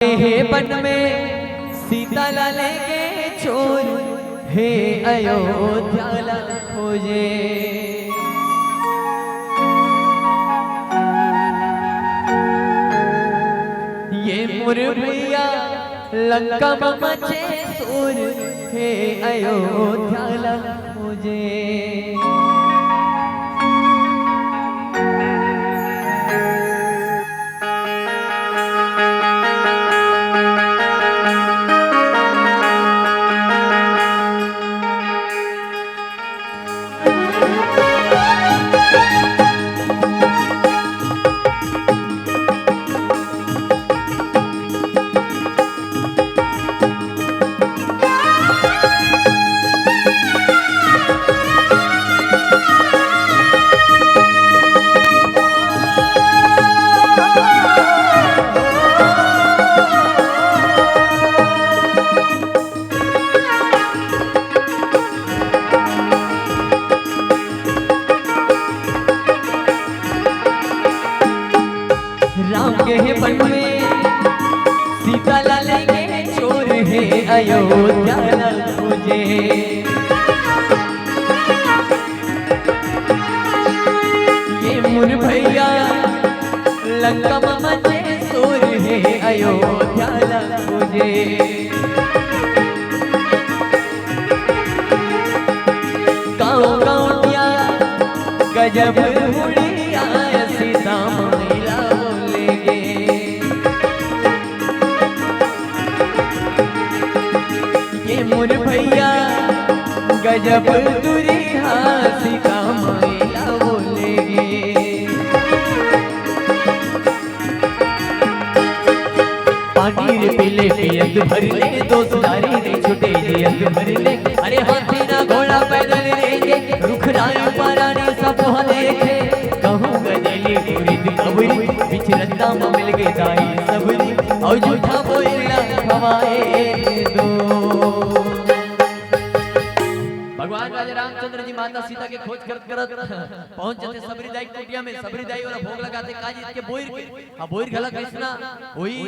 हे one में सीता ला लेके छोर, हे अयोध्या ला खोजे। ये मोर भैया लंका में मचे शोर, हे अयोध्या ला खोजे। वन में सीता ला लेके छोर, हे अयोध्या ला खोजे। ये मोर भैया लंका में मचे शोर, हे अयोध्या ला खोजे। गाँव गाँवटिया गजब हुड़िया, सीता मैला मोर भैया गजब दुरिहा, सीता मैला बोलेगे। पानी रे पीले पियत भर ले, दोस्तारी रे छुटे जियत भर ले। अरे हाथी ना घोड़ा पैदल रहेंगे, रुख राय पारानी सब देखे। कहूँ गजली मुरीद कबरी, बिछरंदा में मिल गए दाई सबरी। और झूठा बोला खवाए दो। भगवान राजा रामचंद्र जी माता सीता के खोज करत करत पहुंच जाते सबरी दाई कुटिया में। सबरी दाई वाला भोग लगाते काजी के बोइर के। अब बोइर गला कृष्णा वही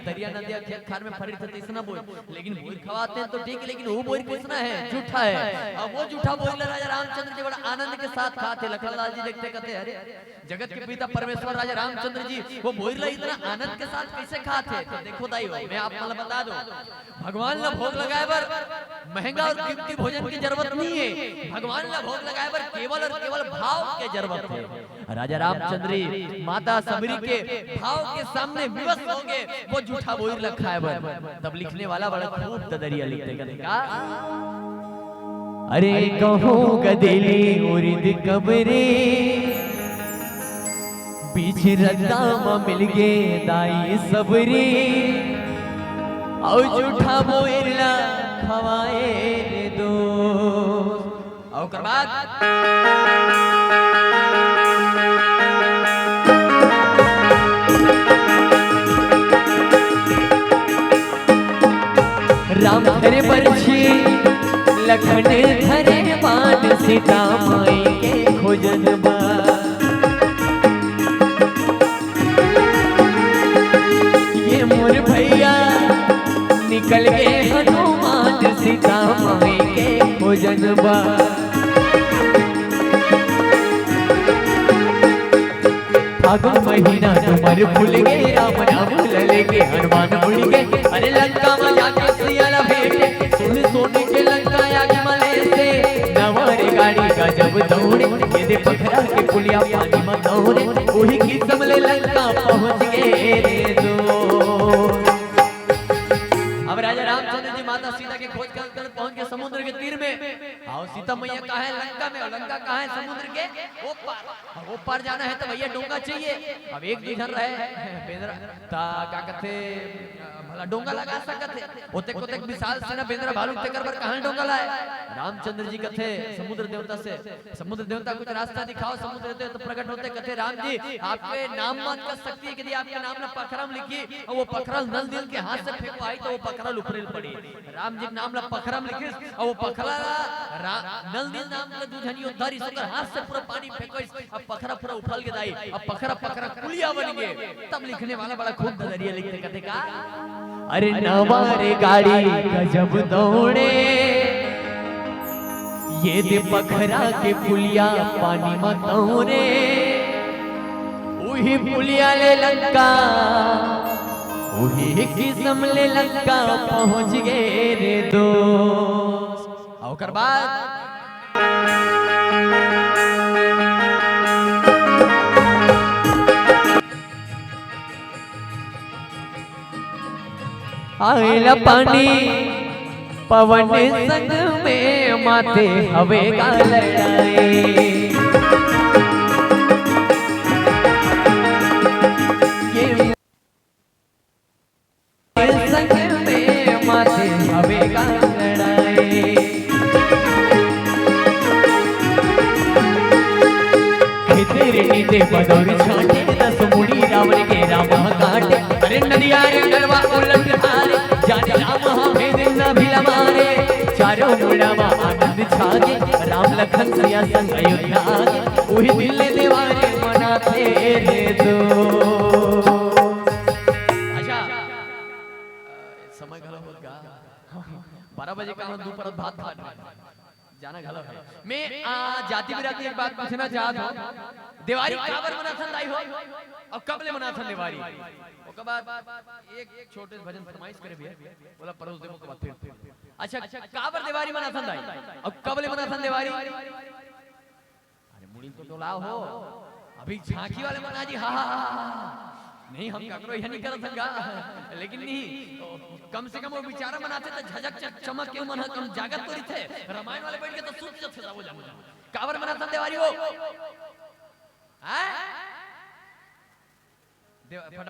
दरिया नदिया खेत खार में फरी थे कृष्णा बोइर, लेकिन बोइर खवाते हैं तो ठीक है, लेकिन वो बोइर कृष्णा है झूठा है। अब वो झूठा बोइर राजा रामचंद्र जी बड़ा आनंद के साथ खाते। लखनलाल जी देखते कहते अरे जगत के पिता परमेश्वर राजा रामचंद्र जी वो बोइर इतना आनंद के साथ कैसे खाते। तो देखो दाई मैं आप मतलब बता दूं, भगवान ने भोग लगाए पर महंगा और कीमती भोजन की जरूरत नहीं है। भगवान ने भोग लगाए पर केवल और केवल भाव की जरूरत है। राजा रामचंद्र माता सबरी के भाव के सामने विवश हो गए। वो झूठा बोइर रखा है बर। तब लिखने वाला बड़ा खूब दरिया लिखते का अरे कहो गदेली मुरीद कबरे, बीच रद्दा में मिल गए दाई सबरी। और झूठा बोइरला खवाए दो। और कर बाद राम धरे बरछी, लखन धरे बाण, सीता माई के खोजन बा। ये मोर भैया निकल गए हनुमान, सीता माई के खोजन बा। फागुन महीना डूमर फूल गए, राम नाम ललेगे हनुमान भूल गए। अरे लंका में जाके सियाला भेटे, सुन सोने के लंका आगे मले से। नवारे गाड़ी का जब दौड़े, ये दे पखरा के पुलिया पानी में दौड़े। वही की समले लंका पहुंच गए रे दो। अब राजा रामचंद्र जी माता सीता के खोज कर पहुंच गए समुद्र के तीर में। आओ सीता मैया कहाँ है? लंका में। लंका कहाँ है? समुद्र के वो पार। वो पार जाना है तो भैया डोंगा चाहिए। अब एक इधर रहे क्या कहते भला डोंगा लगा सकते होते को तक विशाल सेना बेंद्रा भालू तेकर पर कहाँ डोंगा लाए? रामचंद्र जी कहते समुद्र देवता से, समुद्र देवता कुछ रास्ता दिखाओ। समुद्र देवता प्रकट होते कहते राम जी आपके नाम मान कर सकती है यदि आपके नाम में पखरम लिखी और वो पखरल नल दिल के हाथ से फेंको आई तो वो पखरल उपरेल पड़ी। राम जी नाम ला पखरम लिखी और वो पखरल नल नाम के दुझनियो धरी सकर हाथ से पूरा पानी फेंकोइस अब पखरा पूरा उफल के दाई अब पखरा पखरा कुलिया बन गए तब लिखने वाला बड़ा खूब दरिया लिखते कहते का अरे नवारे गाड़ी गजब दौड़े ये दे पखरा के पुलिया पानी में दौड़े वही पुलिया ले लंका वही किस्म ले लंका पहुंच गए रे दोस्त और बाद आइला पानी पवन संग में माथे हवे का लड़ाई संग में माथे हवे का लड़ाई तेरे नीचे बदौरी छाटे दस मुड़ी रावण के राम काटे अरे नदिया रे गलवा उलट हारे जाने राम भेद न भिला मारे चारों मुड़ावा आनंद छागे राम लखन सिया संग अयोध्या आगे वही दिल दीवारे मनाते रे दो अच्छा समय गला होगा 12 बजे का हम दोपहर भात खा जाना गलत है मैं जाति बिराती एक बात पूछना चाहता हूं दिवाली काबर मनाथन लाई हो अब कब ले मनाथन दिवाली ओके बाद एक छोटे भजन फरमाइश करे भैया बोला परोस देबो के बाद फिर अच्छा काबर दिवाली मनाथन लाई अब कब ले मनाथन दिवाली अरे मुड़ी तो लाओ हो अभी झांकी वाले मना जी हां नहीं हम ककरो यह नहीं करत हंगा लेकिन नहीं कम से कम वो बेचारा बनाते तो झजक चमक क्यों मन कम जागत तो थे रामायण वाले बैठ के तो सूत जब से वो जामो काबर मनाता दिवाली हो हैं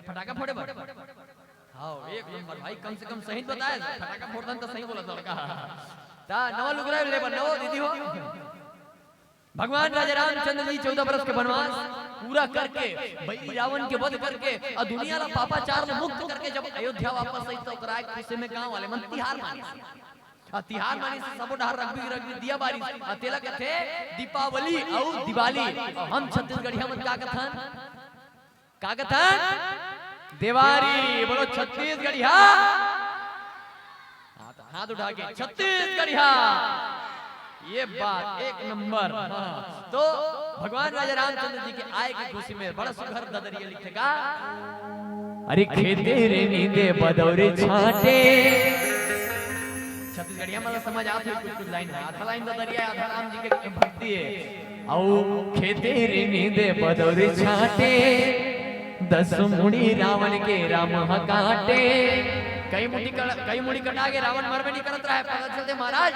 फटाका फोड़े बड़ हां एक नंबर भाई कम से कम सही बताया फटाका फोड़न तो सही बोला लड़का ता नवा लुगरा ले नवो दीदी हो भगवान राजा रामचंद्र जी 14 वर्ष के वनवास पूरा करके भाई रावण के वध करके और दुनिया ला पापाचार से मुक्त करके जब अयोध्या वापस आई तो कराए खुशी में गांव वाले मन तिहार मानी तिहार मानी से सबो डहर रंग दिया बारी तेला कथे दीपावली और दिवाली हम छत्तीसगढ़िया में का कथन दिवाली बोलो छत्तीसगढ़िया हाथ उठा के छत्तीसगढ़िया ये बात एक नंबर तो भगवान राजा रामचंद्र जी के आए की खुशी में बड़ा सुघर ददरिया लिखेगा अरे खेते रे नींदे बदौरे छाटे छत्तीसगढ़िया मतलब समझ आते कुछ लाइन है आधा लाइन ददरिया आधा राम जी के भक्ति है औ खेते रे नींदे बदौरे छाटे 10 मुड़ी रावण के राम काटे कई मुड़ी कटा के रावण मरबे नहीं करत रहा पता चलते महाराज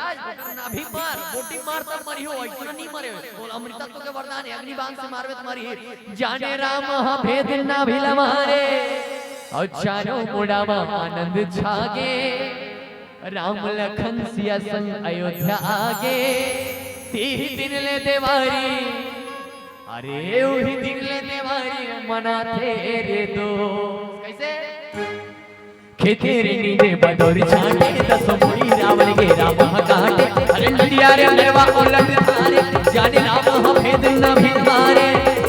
अभी मार बोटी मार तब मरी हो इतना नहीं मरे बोल अमृतत्व के वरदान है अग्निबाण से मारवे तो मरी जाने राम भेद ना भिला मारे और चारों मुड़ावा आनंद छागे राम लखन सिया संग अयोध्या आगे 3 दिन ले देवारी अरे वही दिन ले देवारी मनाते रे दो कैसे खेते रे नींदे बदौरी छाटे 10 मुड़ी रावण के राम काटे अरे नदिया रे गलवा उलट हारे जाने राम भेद न भिल मारे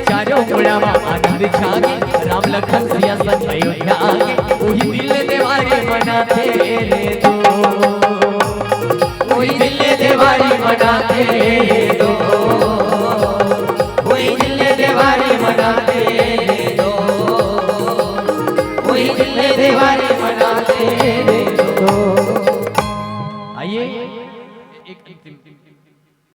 चारों मुड़ावा आनंद छागे राम लखन सिया संग अयोध्या आगे वही दिल देवारी मनाते रे दो वही दिल देवारी मनाते रे दो वही दिल देवारी मनाते रे दो वही दिल देवारी मनाते रे दो आइए एक